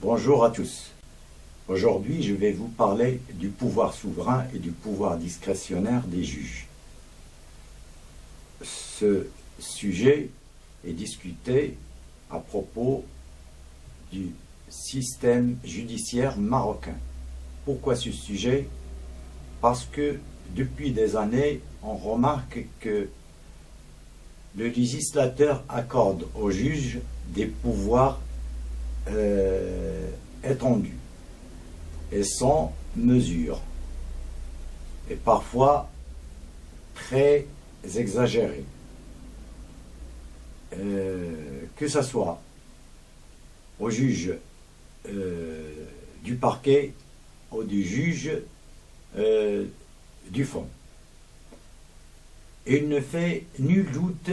Bonjour à tous. Aujourd'hui, je vais vous parler du pouvoir souverain et du pouvoir discrétionnaire des juges. Ce sujet est discuté à propos du système judiciaire marocain. Pourquoi ce sujet? Parce que depuis des années, on remarque que le législateur accorde aux juges des pouvoirs étendus et sans mesure, et parfois très exagérés. Que ce soit au juge du parquet ou du juge du fond. Il ne fait nul doute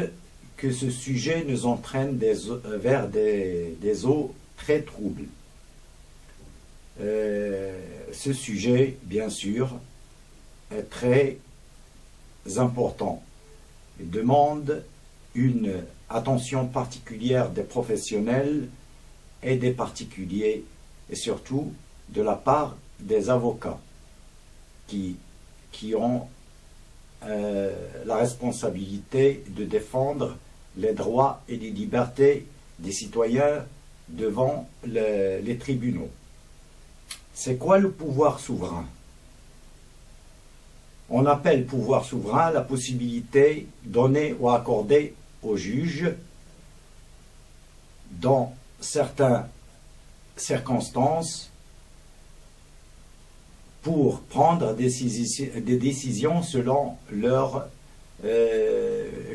que ce sujet nous entraîne vers des eaux très troubles. Ce sujet, bien sûr, est très important. Il demande une attention particulière des professionnels et des particuliers, et surtout de la part des avocats qui ont la responsabilité de défendre les droits et les libertés des citoyens devant les tribunaux. C'est quoi le pouvoir souverain? On appelle pouvoir souverain la possibilité donnée ou accordée aux juges dans certaines circonstances pour prendre des décisions selon leurs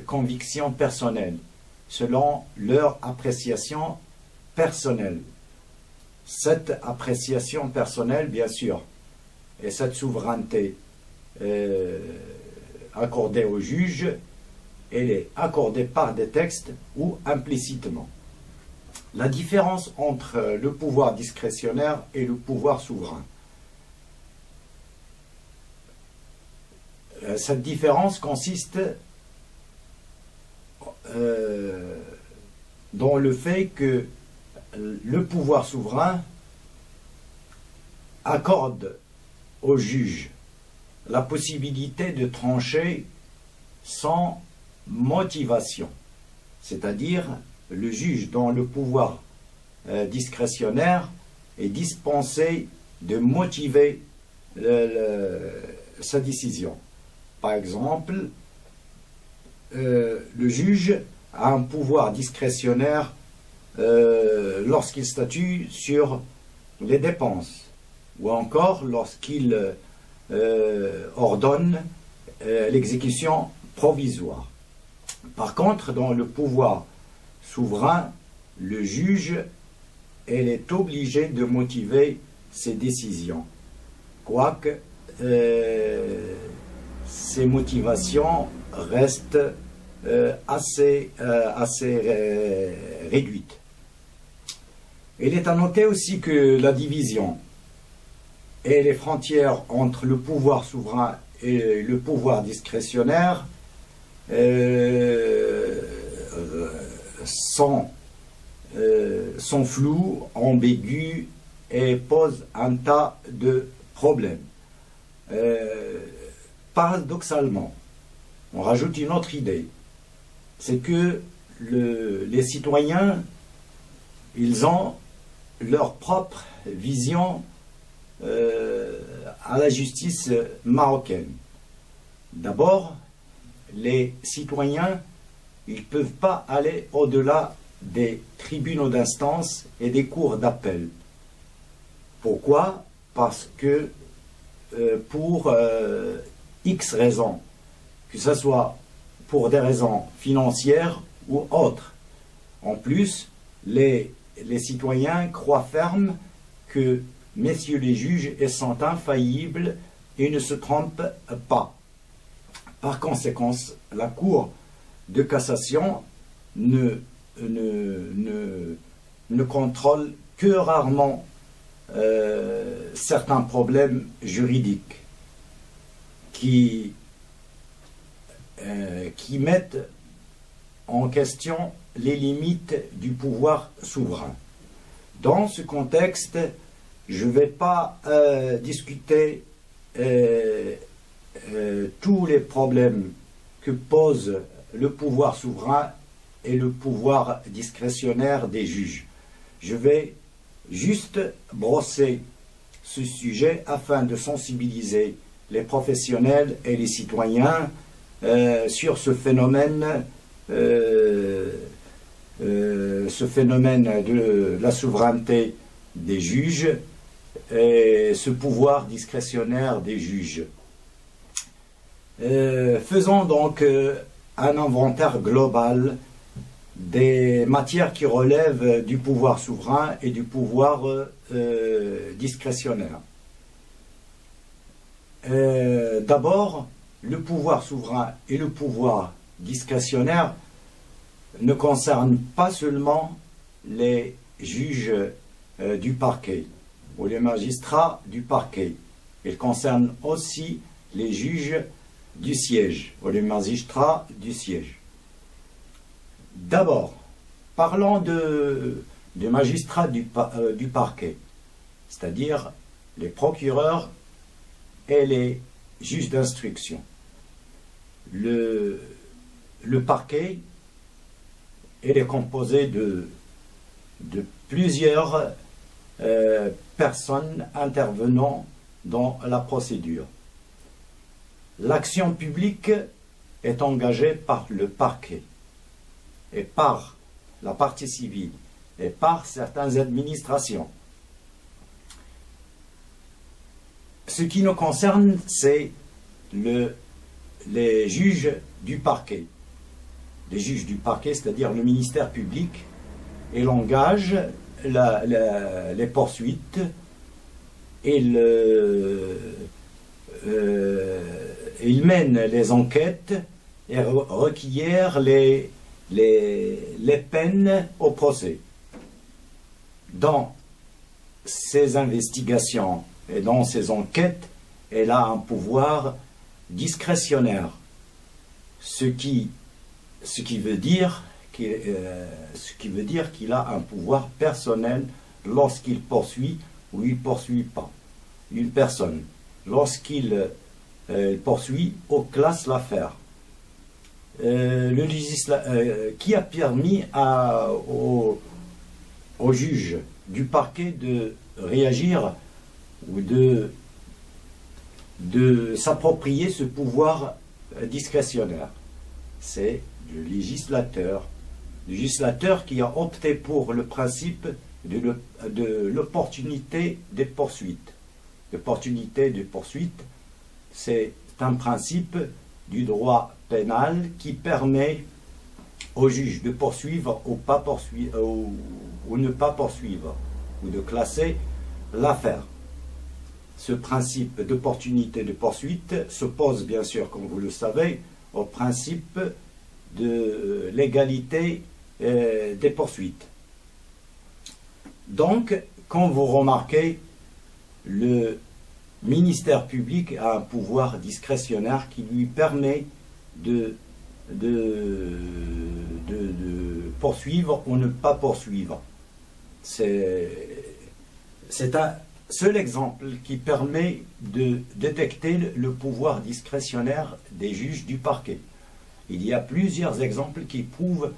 convictions personnelles, selon leur appréciation personnelle. Cette appréciation personnelle, bien sûr, et cette souveraineté accordée aux juges, elle est accordée par des textes ou implicitement. La différence entre le pouvoir discrétionnaire et le pouvoir souverain. Cette différence consiste dans le fait que le pouvoir souverain accorde au juge la possibilité de trancher sans motivation, c'est-à-dire le juge dont le pouvoir discrétionnaire est dispensé de motiver sa décision. Par exemple, le juge a un pouvoir discrétionnaire lorsqu'il statue sur les dépenses, ou encore lorsqu'il ordonne l'exécution provisoire. Par contre, dans le pouvoir souverain, le juge est obligé de motiver ses décisions, quoique ces motivations restent assez réduites. Il est à noter aussi que la division et les frontières entre le pouvoir souverain et le pouvoir discrétionnaire sont floues, ambiguës et posent un tas de problèmes. Paradoxalement, on rajoute une autre idée, c'est que les citoyens, ils ont leur propre vision à la justice marocaine. D'abord, les citoyens, ils ne peuvent pas aller au-delà des tribunaux d'instance et des cours d'appel. Pourquoi? Parce que pour X raisons, que ce soit pour des raisons financières ou autres. En plus, les citoyens croient ferme que messieurs les juges sont infaillibles et ne se trompent pas. Par conséquent, la Cour de cassation ne contrôle que rarement certains problèmes juridiques qui mettent en question les limites du pouvoir souverain. Dans ce contexte, je ne vais pas discuter tous les problèmes que pose le pouvoir souverain et le pouvoir discrétionnaire des juges. Je vais juste brosser ce sujet afin de sensibiliser les professionnels et les citoyens sur ce phénomène de la souveraineté des juges et ce pouvoir discrétionnaire des juges. Faisons donc un inventaire global des matières qui relèvent du pouvoir souverain et du pouvoir discrétionnaire. D'abord, le pouvoir souverain et le pouvoir discrétionnaire ne concernent pas seulement les juges du parquet ou les magistrats du parquet. Ils concernent aussi les juges du siège ou les magistrats du siège. D'abord, parlons des magistrats du parquet, c'est-à-dire les procureurs et les juges d'instruction. Le parquet est composé de plusieurs personnes intervenant dans la procédure. L'action publique est engagée par le parquet et par la partie civile et par certaines administrations. Ce qui nous concerne, c'est les juges du parquet. Les juges du parquet, c'est-à-dire le ministère public, et engage les poursuites et il mène les enquêtes et requiert les peines au procès. Dans ces investigations et dans ces enquêtes, elle a un pouvoir discrétionnaire, ce qui veut dire qu'il a un pouvoir personnel lorsqu'il poursuit ou il ne poursuit pas une personne. Lorsqu'il poursuit ou classe l'affaire. Qui a permis au juge du parquet de réagir ou de s'approprier ce pouvoir discrétionnaire? C'est le législateur. Le législateur qui a opté pour le principe de l'opportunité des poursuites. L'opportunité de poursuite, c'est un principe du droit pénal qui permet au juge de poursuivre ou ne pas poursuivre, ou de classer l'affaire. Ce principe d'opportunité de poursuite s'oppose bien sûr, comme vous le savez, au principe de l'égalité des poursuites. Donc, quand vous remarquez, le ministère public a un pouvoir discrétionnaire qui lui permet de poursuivre ou ne pas poursuivre. C'est un seul exemple qui permet de détecter le pouvoir discrétionnaire des juges du parquet. Il y a plusieurs exemples qui prouvent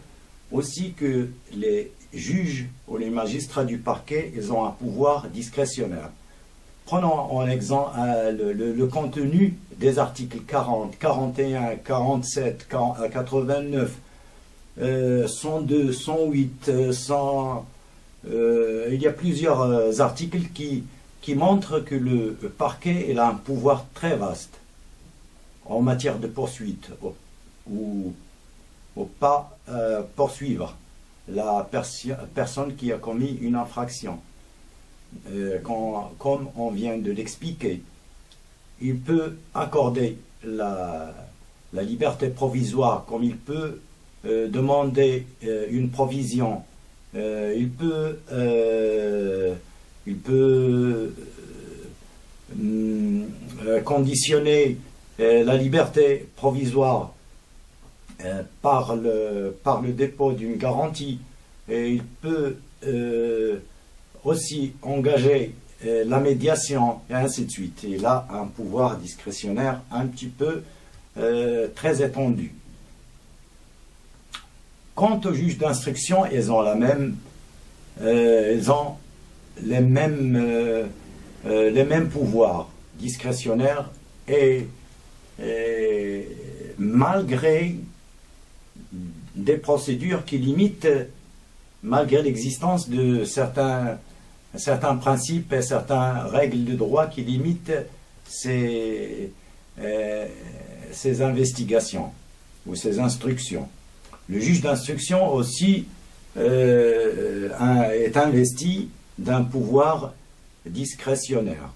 aussi que les juges ou les magistrats du parquet, ils ont un pouvoir discrétionnaire. Prenons en exemple le contenu des articles 40, 41, 47, 89, 102, 108, 100... il y a plusieurs articles qui montrent que le parquet il a un pouvoir très vaste en matière de poursuite ou pas poursuivre la personne qui a commis une infraction. Comme on vient de l'expliquer, il peut accorder la liberté provisoire, comme il peut demander une provision, il peut conditionner la liberté provisoire par le dépôt d'une garantie, et il peut aussi engager la médiation et ainsi de suite. Et là, un pouvoir discrétionnaire un petit peu très étendu. Quant aux juges d'instruction, ils ont les mêmes pouvoirs discrétionnaires et malgré des procédures qui limitent, malgré l'existence de certains principes et certaines règles de droit qui limitent ces investigations ou ces instructions. Le juge d'instruction aussi est investi d'un pouvoir discrétionnaire.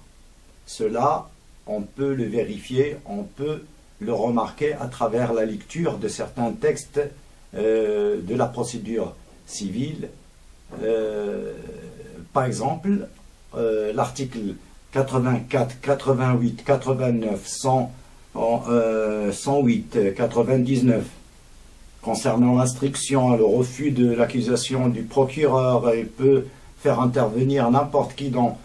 Cela, on peut le vérifier, on peut le remarquer à travers la lecture de certains textes de la procédure civile. Par exemple, l'article 84, 88, 89, 100, 108, 99, concernant l'instruction, le refus de l'accusation du procureur, il peut faire intervenir n'importe qui dans